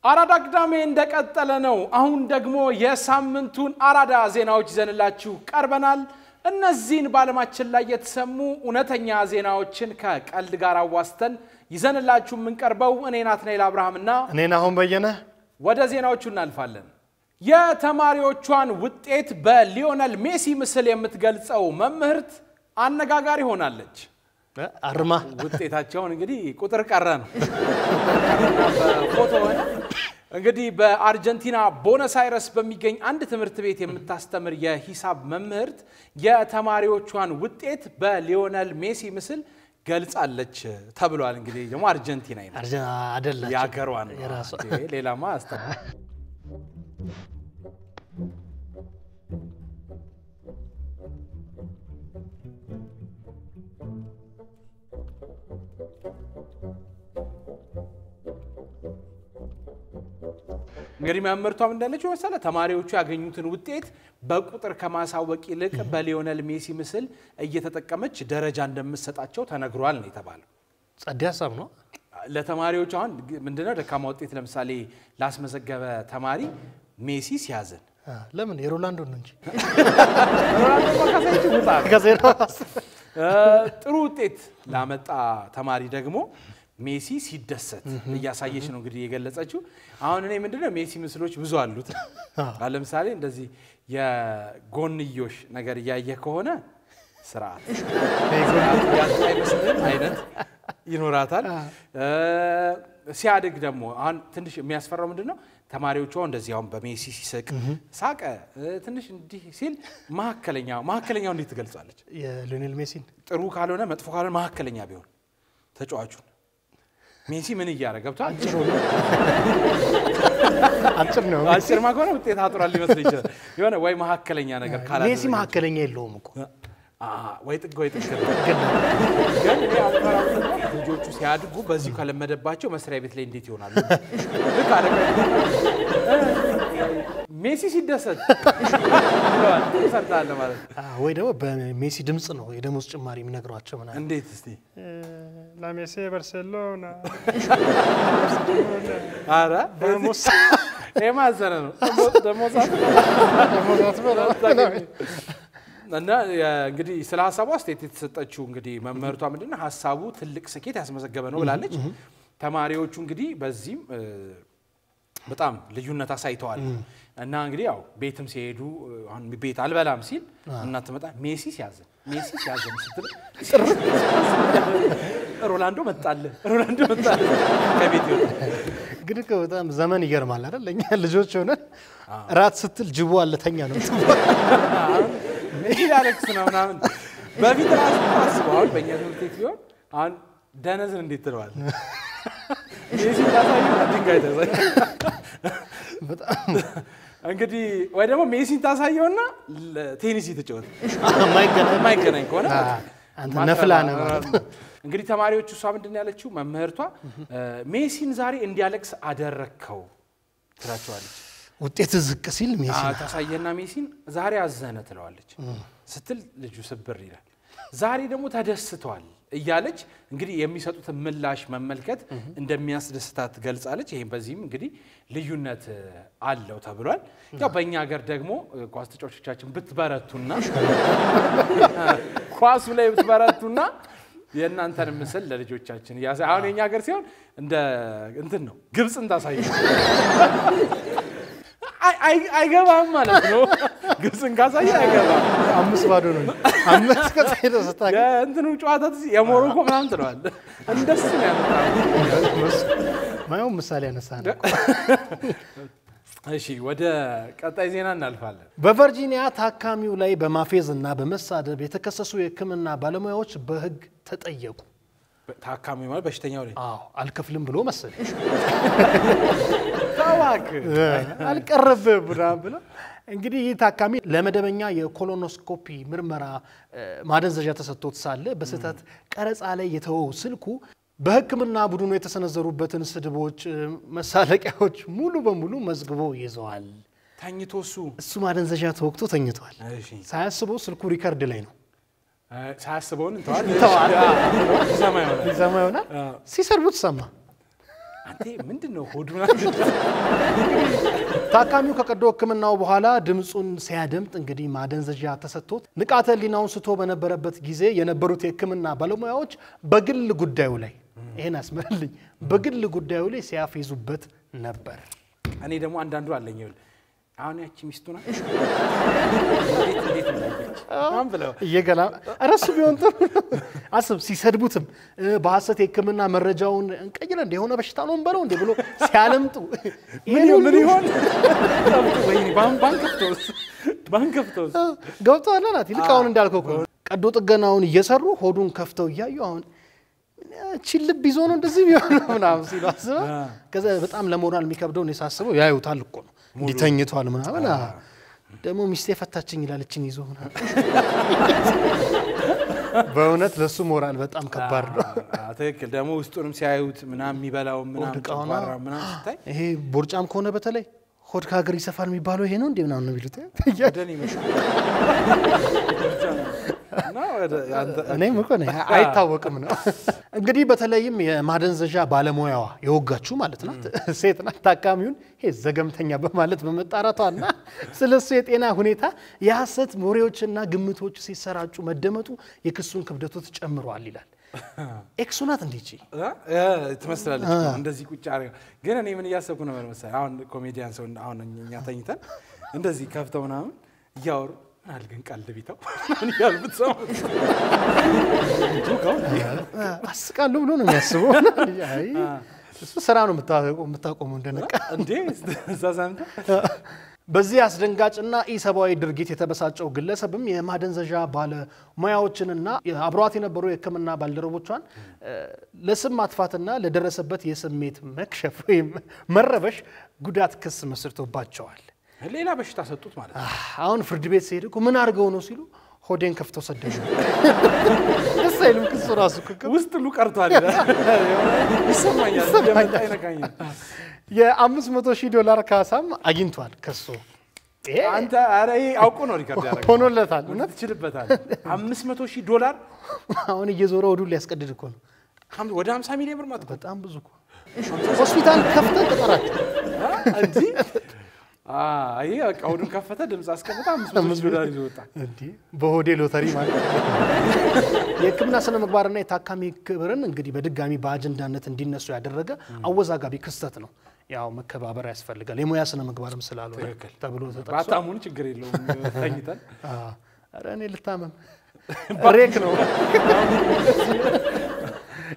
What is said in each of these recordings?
አራዳ ቅዳሜ እንደቀጠለ ነው አሁን ደግሞ የሳምንቱን አራዳ ዜናዎች ይዘንላችሁ ቀርበናል እነዚህን ባለማችን ላይ የተሰሙ ኡነተኛ ዜናዎችን ከቀልድ ጋር አዋስተን ይዘንላችሁ ምንቀርበው እኔ ናትናኤል አብርሃምና እኔ ናሆም በየነ ወደ ዜናዎቹ እናልፋለን የተማሪዎቿን ውጤት በሊዮኔል ሜሲ ምስል የምትገልጸው መምህርት አነጋጋሪ ሆናለች አርማ ውጤታቸውን እንግዲህ ቁጥር ቀረ ነው በፎቶ ሆነ እንግዲህ በአርጀንቲና ቦነስ አይረስ በሚገኝ አንድ ትምህርት ቤት የምታስተምር የሂሳብ መምህርት የተማሪዎቿን ውጤት በሊዮኔል ሜሲ ምስል ገልጻለች ተብሏል እንግዲህ ደግሞ አርጀንቲና አይደለም ያገሯን ሌላማ አስተማ እንግዲህ መምህርቷም እንዳለችው መሰለ ተማሪዎቹ ያገኙትን ውጤት በቁጥር ከማሳወቅ ይልቅ በሊዮኔል ሜሲ ምስል እየተጠቀመች ደረጃ እንደምትሰጣቸው ተነግሯል ነው የተባለው ጸዴ ሐሳብ ነው ለተማሪዎቹ አሁን ምንድነው ደካማ ውጤት ለምሳሌ ላስመዘገበ ተማሪ ሜሲ ሲያዘን ለምን የሮላንዶ ነው እንጂ ሮላንዶ ከዜሮ ጥሩ ውጤት ላመጣ ተማሪ ደግሞ ሜሲ ሲደሰት እያሳየች ነው እንግዲህ የገለጸችው አሁን እኔ ምንድነው ሜሲ ምስሎች ብዙ አሉት ለምሳሌ እንደዚህ የጎንዮሽ ነገር ያየ ከሆነ ስርዓት ያጣይመስልን አይነት ይኖራታል ሲያድግ ደግሞ አሁን ትንሽ የሚያስፈራው ምንድነው ተማሪዎቹ እንደዚህ አሁን በሜሲ ሲስቅ ሳቀ ትንሽ እንዲህ ሲል ማከለኛው እንዴት ትገልጻለች የሊዮኔል ሜሲን ጥሩ ካልሆነ መጥፎ ካልሆነ ማከለኛ ቢሆን ተጫዋቹ ሜሲ ምን ያያረ ገብቷል አጭር ማከሆነ ውጤት አጥሯል ሊመስል ይችላል የሆነ ወይ ማከለኛ ነገር ካላለ ሜሲ ማከለኛ የለውም እኮ ወይ ጥግ ግን እኔ አውቃራው ልጆቹ ሲያድጉ በዚህ ከለመደባቸው መስሪያ ቤት ላይ እንዴት ይሆናሉ ልክ አደረገ ሜሲ ሲደሰት ሰርታለ ማለት ወይ ደግሞ በሜሲ ድምጽ ነው የደሞዝ ጭማሪ የሚነግሯቸው ማለት እንዴት እስቲ ለሜሲ ባርሴሎና አራ ደሞዝ ኤማዘረ ነው ደሞዝ እና እንግዲህ ስለ ሐሳቡ አስተያየት የተሰጠችው እንግዲህ መምህርቷ ምንድነው ሐሳቡ ትልቅ ስኬት ያስመዘገበ ነው ብላለች ተማሪዎቹ እንግዲህ በዚህም በጣም ልዩነት አሳይተዋል እና እንግዲህ ያው ቤትም ሲሄዱ አሁን ቤት አልበላም ሲል እናት መጣ ሜሲ ሲያዘን ስትል ሮላንዶ መጣለ ከቤት ይወጣ ግን በጣም ዘመን ይገርማል አይደል ለኛ ልጆች ሆነን ራት ስትል ጅቦ አለተኛ ነው ይላልክስ ነው ምናምን በፊት ራሱ አስበዋል በእኛ ትምህርት ቤት ቢሆን አሁን ደነዝን እንዴት ትለዋል ሜሲ ታሳየው ድንጋይ ታሳይ በጣም እንግዲህ ወይ ደግሞ ሜሲን ታሳየውና ቴኒስ ይተጫወት ማይገናኝ ከሆነ አንተ ነፍላና እንግዲህ ተማሪዎቹ እሷ ምንድነው ያለችው መምህርቷ ሜሲን ዛሬ እንዲያለቅስ አደረከው ትላቸዋለች ውጤት ዝቅ ሲል ሜሲ ታሳየና ሜሲን ዛሬ አዘነ ትለዋለች ስትል ልጁ ስብር ይላል ዛሬ ደግሞ ተደስቷል እያለች እንግዲህ የሚሰጡት ምላሽ መመልከት እንደሚያስደስታት ገልጻለች ይሄን በዚህም እንግዲህ ልዩነት አለው ተብሏል ያው በእኛ ሀገር ደግሞ ኳስ ተጫዋቾቻችን ብትበረቱና ኳሱ ላይ ብትበረቱና የእናንተን ምስል ለልጆቻችን ያሳይ አሁን የኛ ሀገር ሲሆን እንደ እንትን ነው ግብጽን ታሳየው አይገባም ማለት ነው ግብጽን ካሳየ አይገባም 5-0 ነው 5 ከሰጣ እንትኑ ጨዋታ የሞሮኮ ምናምን ትለዋል እንደሱ ነው ያመጣው ማየው ምሳሌ ያነሳና እሺ ወደ ቀጣይ ዜና እናልፋለን በቨርጂኒያ ታካሚው ላይ በማፌዝና በመሳደብ የተከሰሱ የሕክምና ባለሙያዎች በህግ ተጠየቁ ታካሚው ማለት በሽተኛው ላይ አልከፍልም ብሎ መሰለኝ ታዋክ አልቀረበ ብሎ እንግዲህ ታካሚ ለመደበኛ የኮሎኖስኮፒ ምርመራ ማደንዘዣ ተሰጥቶት ሳለ በስህተት ቀረጻ ላይ የተወው ስልኩ በህክምና ቡድኑ የተሰነዘሩበትን ስድቦች መሳለቂያዎች ሙሉ በሙሉ መዝግቦ ይዘዋል ተኝቶሱ ማደንዘዣ ተወክቶ ተኝቷል ሳያስበው ስልኩ ሪከርድ ላይ ነው ሳያስበውን እንተዋል ይሰማ ይሆናል ሲሰርቡት ሰማ አንተ ምንድነው ሆዱና ታካሚው ከቀዶ ህክምናው በኋላ ድምጹን ሲያደምጥ እንግዲህ ማደንዘዣ ተሰጥቶት ንቃተ ህሊናውን ስቶ በነበረበት ጊዜ የነበሩት የህክምና ባለሙያዎች በግል ጉዳዩ ላይ ይሄን አስመልልኝ በግል ጉዳዩ ላይ ሲያፈዙበት ነበር እኔ ደግሞ አንዳንዱ አለኝ ይል አሁን ያቺ ሚስቱና ማን ብለው ይገላ አረሱ ቢሆን አስብ ሲሰድቡትም በሐሰት ህክምና መረጃውን እንቀይረ እንደሆነ በሽታ ነው እንበለው እንደ ብሎ ሲያለምጡ ምን ይሆን ወይ ባንከፍቶስ ገብቷል ናት ይልቃውን እንዳልከው ቀዶ ጥገናውን እየሰሩ ሆዱን ከፍተው ያዩ አሁን ቺልብ ይዞ ነው እንደዚህ ቢሆን ምናምን ሲሉ አስበ ከዛ በጣም ለሞራል የሚከብደው ነው ያሳስበው ያዩታል እኮ ነው እንዲተኝቷል ምናምን ደግሞ ሚስቴ ፈታችኝ ይላልችን ይዞ ምናምን በእውነት ለሱ ሞራል በጣም ከባድ ነው ትክክል ደግሞ ውስጡንም ሲያዩት ምናምን የሚበላው ምናምን ሲታይ ይሄ ቦርጫም ከሆነ በተለይ ሆድ ካገር ይሰፋል የሚባለው ይሄ ነው እንዴ ምናምን ነው ቢሉት ደን ይመሻል እኔም እኮ ነኝ አይታወቅም ነው እንግዲህ በተለይም የማደንዘዣ ባለሙያዋ የወጋችሁ ማለት ነው ሴት ናት ታካሚውን ይሄ ዘገምተኛ በማለት በመጣራቷና ስለሱ የጤና ሁኔታ የሐሰት ሞሬዎችና ግምቶች ሲሰራጩ መደመጡ የክሱን ክብደቶች ጨምሯል ይላል ኤክሱናት እንዲጂ ትመስላለች እንደዚህ ቁጭ አረጋ ግን እኔ ምን ያሰብኩ ነው መሰለኝ አሁን ኮሜዲያን ሰው አሁን እኛ ተኝተን እንደዚህ ከፍተውና ያወሩ አልገን ቀልድ ቢታው ምን ያልብት ሰው አስቃሉ ብሎ ነው የሚያስበው አይ እሱ ስራ ነው የምታቆመው እንደነቃ እንዴ ዛዛንተ በዚህ አስደንጋጭና ኢሰባዊ ድርጊት የተበሳጨው ግለሰብም የማደንዘዣ ባለሙያዎችንና አብሯት የነበሩ የህክምና ባልደረቦቿን ለስም ማጥፋትና ለደረሰበት የስሜት መክሸፍ ወይም መረበሽ ጉዳት ክስ መስርቶባቸዋል ሌላ በሽታ ሰጡት ማለት ነው አሁን ፍርድ ቤት ሲሄድ እኮ ምን አርገው ነው ሲሉ ሆዴን ከፍተው ሰደዱ እሰይልም ክሱ ራሱ ውስጥ ሉ ቀርቷል ይሰማኛል የመጣ ይነካኛል $500,000 ካሳም አግኝቷል ከሱ አንተ አሬ አውቆ ነው ሪከርድ ያደረገው ሆኖለታል እውነት ይችልበታል $500,000 አሁን እየዞረ ወዱ ሊያስቀድድ እኮ ነው ወደ 50 ሚሊዮን ብር ማለት በጣም ብዙ እኮ ሆስፒታል ከፍተን ተጠራች እንዴ አይ አውዱን ከፈተ ድምጽ አስቀምጣ $500,000 ይወጣ እንዴ በሆዴ ሎተሪ ማለት የህክምና ስነ ምግባርና የታካሚ ክብርን እንግዲህ በድጋሚ በአጀንዳነት እንዲነሱ ያደረገ አወዛጋቢ ክስተት ነው ያው መከባበር ያስፈልጋል የሙያ ስነ ምግባርም ስላልሆነ ተብሎ ተጠቅሷል ባታሙን ችግር የለውም ተኝተን አረ እኔ ልታመም ብሬክ ነው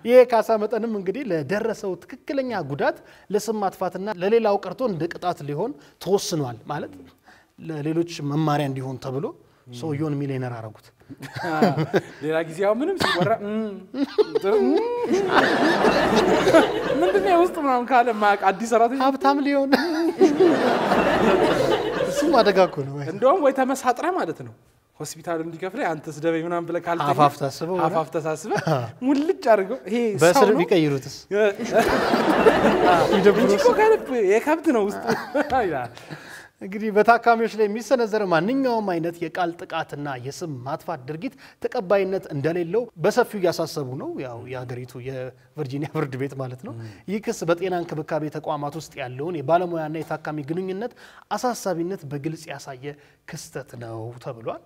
የካሳ መጠንም እንግዲህ ለደረሰው ትክክለኛ ጉዳት ለስም ማጥፋትና ለሌላው ቀርቶ እንደ ቅጣት ሊሆን ተወስኗል ማለት ለሌሎች መማሪያ እንዲሆን ተብሎ ሰውየውን ሚሊዮነር አረጉት ሌላ ጊዜ ያው ምንም ሲወራ ምንድነው ውስጥ ምናምን ካለ ማቅ አዲስ ሰራተኛ ሀብታም ሊሆን እሱ ማደጋኩ ነው እንደውም ወይ ተመሳጥራ ማለት ነው ሆስፒታል እንዲከፍለ አንተስ ደበይ ምናምን ብለ ካልተኛ አፋፍታስበው ሙልጭ አድርገው ይሄ በስር ቢቀይሩትስ ይደብሩስ ከልብ የከብት ነው ውስጥ ይላል እንግዲህ በታካሚዎች ላይ የሚሰነዘር ማንኛውም አይነት የቃል ጥቃትና የስም ማጥፋት ድርጊት ተቀባይነት እንደሌለው በሰፊው ያሳሰቡ ነው ያው የሀገሪቱ የቨርጂኒያ ፍርድ ቤት ማለት ነው ይህ ክስ በጤና እንክብካቤ ተቋማት ውስጥ ያለውን የባለሙያና የታካሚ ግንኙነት አሳሳቢነት በግልጽ ያሳየ ክስተት ነው ተብሏል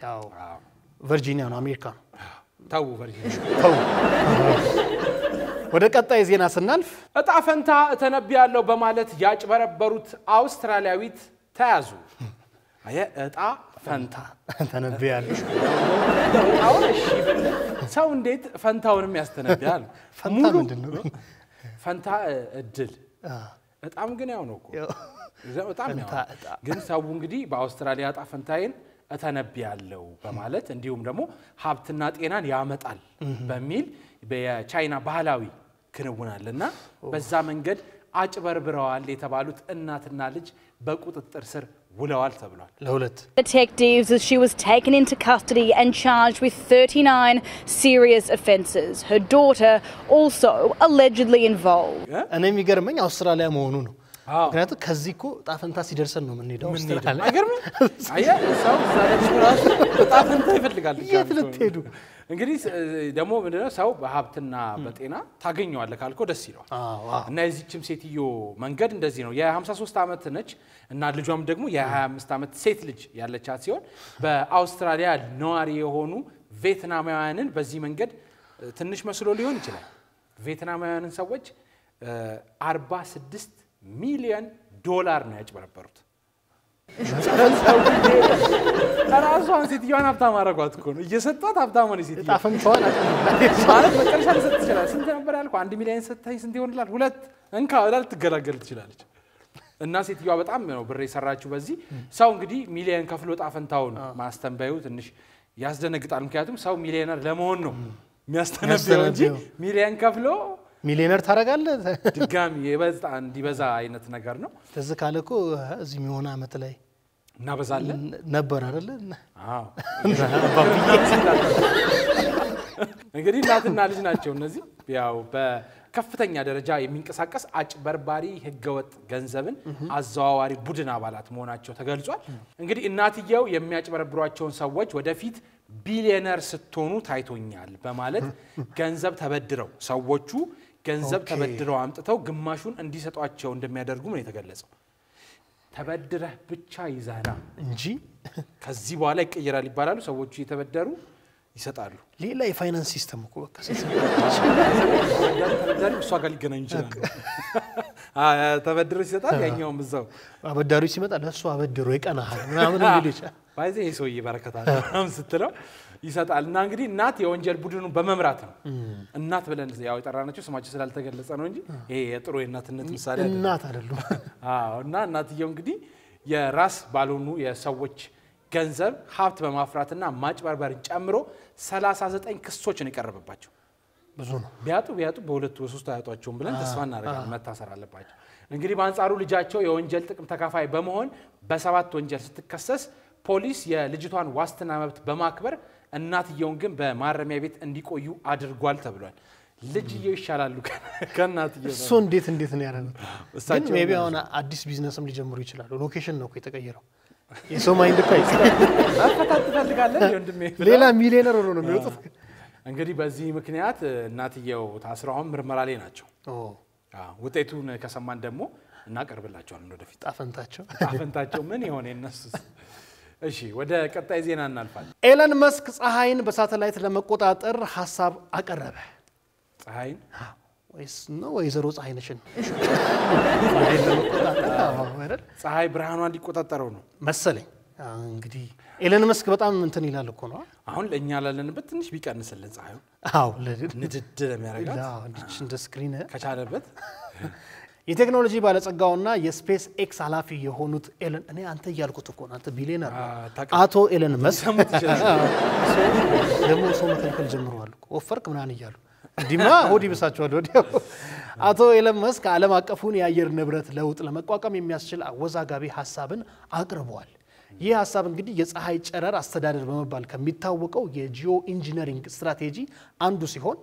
ያው ቨርጂኒያ ነው አሜሪካ ታው ቨርጂኒያ ታው ወደ ቀጣይ ዜና ስናልፍ እጣ ፈንታ ተነብያለው በማለት ያጭበረበሩት አውስትራሊያዊት ተያዙ አየ እጣ ፈንታ ተነብያለው አሁን እሺ ሰው እንዴት ፈንታውንም ያስተነብያል ፈንታ ምንድነው ፈንታ እድል በጣም ግን ያው ነው እኮ በጣም ያው ግን ሰው እንግዲህ በአውስትራሊያ እጣ ፈንታዬን ተነብያለው በማለት እንዲሁም ደግሞ ሀብትና ጤናን ያመጣል በሚል በቻይና ባህላዊ ክንውናልና በዛ መንገድ አጭበርብረዋል የተባሉት እናትና ልጅ በቁጥጥር ስር ውለዋል ተብሏል ለሁለት Detectives as she was taken into custody and charged with 39 serious offences. Her daughter also allegedly involved. እኔ የሚገርመኝ አውስትራሊያ መሆኑ ነው ምክንያቱም ከዚህ እኮ ጣፈንታ ሲደርሰን ነው የምንሄደው አውስትራሊያ አይገርም አያ ሰው ዛሬ ራስ ጣፈንታ ይፈልጋል የት ልትሄዱ እንግዲህ ደግሞ ምንድነው ሰው በሀብትና በጤና ታገኘዋለህ ካልኮ ደስ ይለዋል እና እዚህችም ሴትዮ መንገድ እንደዚህ ነው የ53 ዓመት ነች እና ልጇም ደግሞ የ25 ዓመት ሴት ልጅ ያለቻት ሲሆን በአውስትራሊያ ነዋሪ የሆኑ ቪየትናማውያንን በዚህ መንገድ ትንሽ መስሎ ሊሆን ይችላል ቪየትናማውያንን ሰዎች 46 ሚሊዮን ዶላር ነው ያጭበረበሩት ራሷን ሴትዮዋን ሀብታም አደረጓት እኮ ነው እየሰጧት ሀብታም ሆነ ሴትዮ ጣፈንታዋን ማለት መጨረሻ ልሰጥ ይችላል ስንት ነበር ያልኩህ 1 ሚሊዮን ሰጥተኝ ስንት ይሆንላል 2 እንካ ወላል ትገላገል ትችላለች እና ሴትዮዋ በጣም ነው ብር የሰራችው በዚህ ሰው እንግዲህ ሚሊዮን ከፍሎ ጣፈንታውን ማስተንበዩ ትንሽ ያስደነግጣል ምክንያቱም ሰው ሚሊዮነር ለመሆን ነው የሚያስተነብየው እንጂ ሚሊዮን ከፍሎ ሚሊዮነር ታረጋለህ ድጋሚ የበዛ እንዲበዛ አይነት ነገር ነው ተዝ ካለኮ እዚህ የሚሆነ አመት ላይ እናበዛለን ነበር አይደል አዎ እንግዲህ እናትና ልጅ ናቸው እነዚህ ያው በከፍተኛ ደረጃ የሚንቀሳቀስ አጭበርባሪ ህገወጥ ገንዘብን አዘዋዋሪ ቡድን አባላት መሆናቸው ተገልጿል እንግዲህ እናትየው የሚያጭበረብሯቸውን ሰዎች ወደፊት ቢሊዮነር ስትሆኑ ታይቶኛል በማለት ገንዘብ ተበድረው ሰዎቹ ገንዘብ ተበድረው አምጥተው ግማሹን እንዲሰጧቸው እንደሚያደርጉ ነው የተገለጸው ተበድረህ ብቻ ይዛና እንጂ ከዚህ በኋላ ይቀየራል ይባላሉ ሰዎቹ የተበደሩ ይሰጣሉ ሌላ የፋይናንስ ሲስተም እኮ በቃ ተበዳሪ እሷ ጋር ሊገናኝ ይችላል ተበድሮ ይሰጣል ያኛውም እዛው አበዳሪው ሲመጣ ለእሱ አበድሮ ይቀናሃል ምናምን እንግዲህ ባይዘ ይሶይ በረከታል ምስትለው ይሰጣልና እንግዲህ እናት የወንጀል ቡድኑን በመምራት ነው እናት ብለን ያው የጠራናቸው ስማቸው ስላልተገለጸ ነው እንጂ ይሄ የጥሩ የእናትነት ምሳሌ አይደለም እናት አይደለም እና እናትየው እንግዲህ የራስ ባልሆኑ የሰዎች ገንዘብ ሀብት በማፍራትና ማጭበርበርን ጨምሮ 39 ክሶችን ይቀርብባቸው ብዙ ነው ቢያጡ በሁለት በሶስት አያጧቸውም ብለን ተስፋ እናደርጋለን መታሰር አለባቸው እንግዲህ በአንጻሩ ልጃቸው የወንጀል ጥቅም ተካፋይ በመሆን በ7 ወንጀል ስትከሰስ ፖሊስ የልጅቷን ዋስትና መብት በማክበር እናትየውን ግን በማረሚያ ቤት እንዲቆዩ አድርጓል ተብሏል ልጅየው ይሻላሉ ከናትየው እሱ እንዴት ነው ያደረገው ግን ሜቢ አሁን አዲስ ቢዝነስም ሊጀምሩ ይችላሉ ሎኬሽን ነው የተቀየረው የሰው ማይንድ ፓይስ አፈታት ፈልጋለህ ወንድሜ ሌላ ሚሊዮነር ሆኖ ነው የሚወጡት እንግዲህ በዚህ ምክንያት እናትየው ታስረው ምርመራ ላይ ናቸው ውጤቱን ከሰማን ደግሞ እናቀርብላቸዋለን ወደፊት ጣፈንታቸው ምን ይሆን የነሱስ እሺ ወደ ቀጣይ ዜና እናልፋለን ኤለን መስክ ፀሐይን በሳተላይት ለመቆጣጠር ሐሳብ አቀረበ ፀሐይን ወይስ ነው ወይዘሮ ፀሐይ ነሽን ፀሐይን ለመቆጣጠር አይደል ፀሐይ ብርሃኗን እንዲቆጣጠረው ነው መሰለኝ እንግዲህ ኤለን መስክ በጣም እንትን ይላል እኮ ነው አሁን ለኛ ላለንበት ትንሽ ቢቀንስልን ፀሐዩ ንድድ ለሚያረጋት እንዲች እንደ ስክሪን ከቻለበት የቴክኖሎጂ ባለጸጋውና የስፔስ ኤክስ ኃላፊ የሆኑት ኤለን እኔ አንተ ያልኩት እኮ ነው አንተ ቢሊዮነር አቶ ኤለን መስክ ደግሞ ሰው መከልከል ጀምሯል እኮ ወፈርክ ምናን ይያሉ ዲማ ሆዲ ብሳቸዋል ወዲያው አቶ ኤለን መስክ ዓለም አቀፉን የአየር ንብረት ለውጥ ለመቋቋም የሚያስችል አወዛጋቢ ሐሳብን አቅርቧል ይህ ሐሳብ እንግዲህ የፀሐይ ጨረር አስተዳደር በመባል ከሚታወቀው የጂኦ ኢንጂነሪንግ ስትራቴጂ አንዱ ሲሆን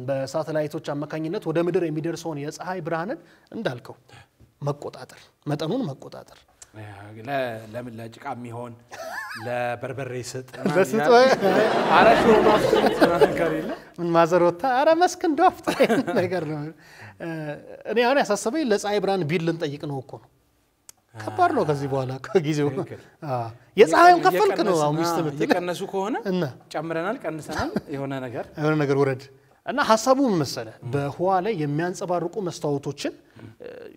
በሳተላይቶች አማካኝነት ወደ ምድር የሚደርሰውን የፀሐይ ብርሃንን እንዳልከው መቆጣጠር መጠኑን መቆጣጠር ለምን ለጭቃ የሚሆን ለበርበሬ ስጥ ለስጥ አራሽ ማፍጥነት ነገር የለ ምን ማዘሮታ አረ መስክ እንደወፍጥ ነገር ነው እኔ አሁን ያሳሰበኝ ለፀሐይ ብርሃን ቢል ልንጠይቅ ነው እኮ ነው ከባድ ነው ከዚህ በኋላ ከጊዜው የፀሐዩን ከፈልክ ነው አሁን ሚስት ምት የቀነሱ ከሆነ ጨምረናል ቀንሰናል የሆነ ነገር ወረድ እና ሐሳቡ መሰለ በህዋ ላይ የሚያንጸባርቁ መስታወቶችን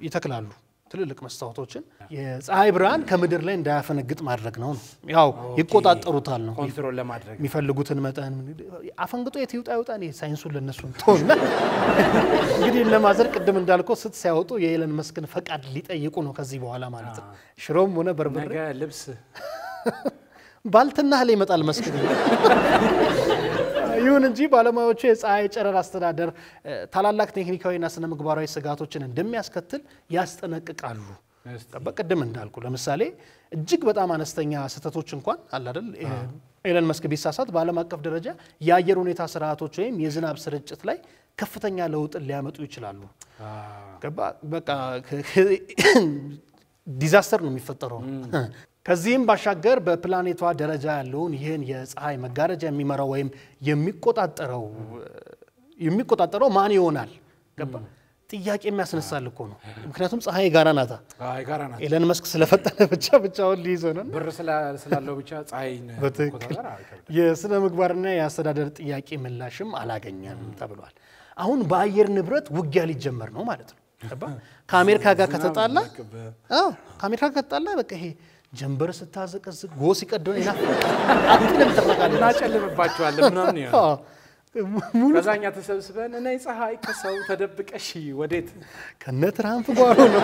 ይተክላሉ ትልልቅ መስታወቶችን የፀሐይ ብርሃን ከምድር ላይ እንዳያፈነግጥ ማድረግ ነው ያው ይቆጣጠሩታል ነው ኮንትሮል ለማድረግ የሚፈልጉትን መጠን አፈንግጦ ይወጣ ነው ሳይንሱን ለነሱ ተውና እንግዲህ ለማዘር ቅድም እንዳልከው ስት ሲያወጡ የኤለን መስክን ፈቃድ ሊጠይቁ ነው ከዚህ በኋላ ማለት ነው ሽሮም ሆነ በርበሬ ነገ ልብስ ባልትና ላይ ይመጣል መስክ ይሁን እንጂ ባለሙያዎቹ የፀሐይ ጨረር አስተዳደር ታላላቅ ቴክኒካዊና ስነ ምግባራዊ ስጋቶችን እንደሚያስከትል ያስጠነቅቃሉ በቀደም እንዳልኩ ለምሳሌ እጅግ በጣም አነስተኛ ስህተቶች እንኳን አለ አይደል ኤለን መስክ ቢሳሳት በዓለም አቀፍ ደረጃ የአየር ሁኔታ ስርዓቶች ወይም የዝናብ ስርጭት ላይ ከፍተኛ ለውጥ ሊያመጡ ይችላሉ ገባ በቃ ዲዛስተር ነው የሚፈጠረው ከዚህም ባሻገር በፕላኔቷ ደረጃ ያለውን ይሄን የፀሐይ መጋረጃ የሚመራው ወይም የሚቆጣጠረው ማን ይሆናል ገባ ጥያቄ የሚያስነሳል እኮ ነው ምክንያቱም ፀሐይ ጋራ ናታ ኤለን መስክ ስለፈጠነ ብቻውን ሊይዘው ነው ብር ስላለው ብቻ ፀሐይን ቆጣጠር የስነ ምግባርና የአስተዳደር ጥያቄ ምላሽም አላገኘም ተብሏል አሁን በአየር ንብረት ውጊያ ሊጀመር ነው ማለት ነው ገባ ከአሜሪካ ጋር ከተጣላ ከአሜሪካ ጋር ከተጣላ በቃ ይሄ ጀንበር ስታዘቀዝቅ ጎስ ይቀደው አጥለም ተፈቃለና ጨልምባቸዋል ምናምን ነው ከዛኛ ተሰብስበን እና ፀሐይ ከሰው ተደብቀሽ ወዴት ከነ ትራምፕ ጋር ነው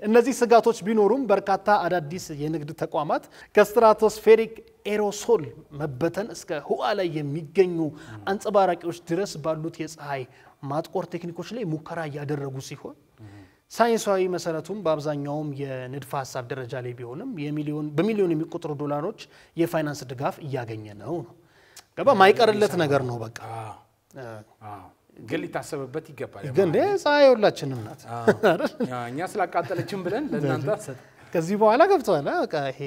እነዚህ ስጋቶች ቢኖሩም በርካታ አዳዲስ የንግድ ተቋማት ከስትራቶስፌሪክ ኤሮሶል መበተን እስከ ህዋ ላይ የሚገኙ አንጸባራቂዎች ድረስ ባሉት የፀሐይ ማጥቆር ቴክኒኮች ላይ ሙከራ ያደረጉ ሲሆን ሳይንሳዊ መሰረቱም በአብዛኛውም የንድፈ ሐሳብ ደረጃ ላይ ቢሆንም በሚሊዮን የሚቆጠሩ ዶላሮች የፋይናንስ ድጋፍ እያገኘ ነው ገባ ማይቀርለት ነገር ነው በቃ ግን ሊታሰብበት ይገባል ግን ፀሐይ ሁላችንም ናት አይደል እኛ ስላቃጠለችን ብለን ለእናንተ አሰጥ ከዚህ በኋላ ገብቷል በቃ ይሄ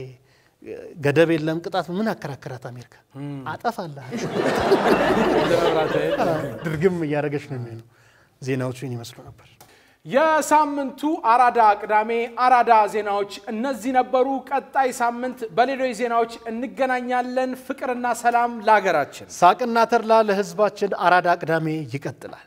ገደብ የለም ቅጣት ምን አከራከራት አሜሪካ አጠፋለህ ድርግም ያረጋሽ ነው የሚሆነው ዜናዎቹን ይመስሉ ነበር የሳምንቱ አራዳ ቅዳሜ አራዳ ዜናዎች እነዚህ ነበሩ ቀጣይ ሳምንት በሌሎች ዜናዎች እንገናኛለን ፍቅርና ሰላም ለሀገራችን ሳቅና ተድላ ለህዝባችን አራዳ ቅዳሜ ይቀጥላል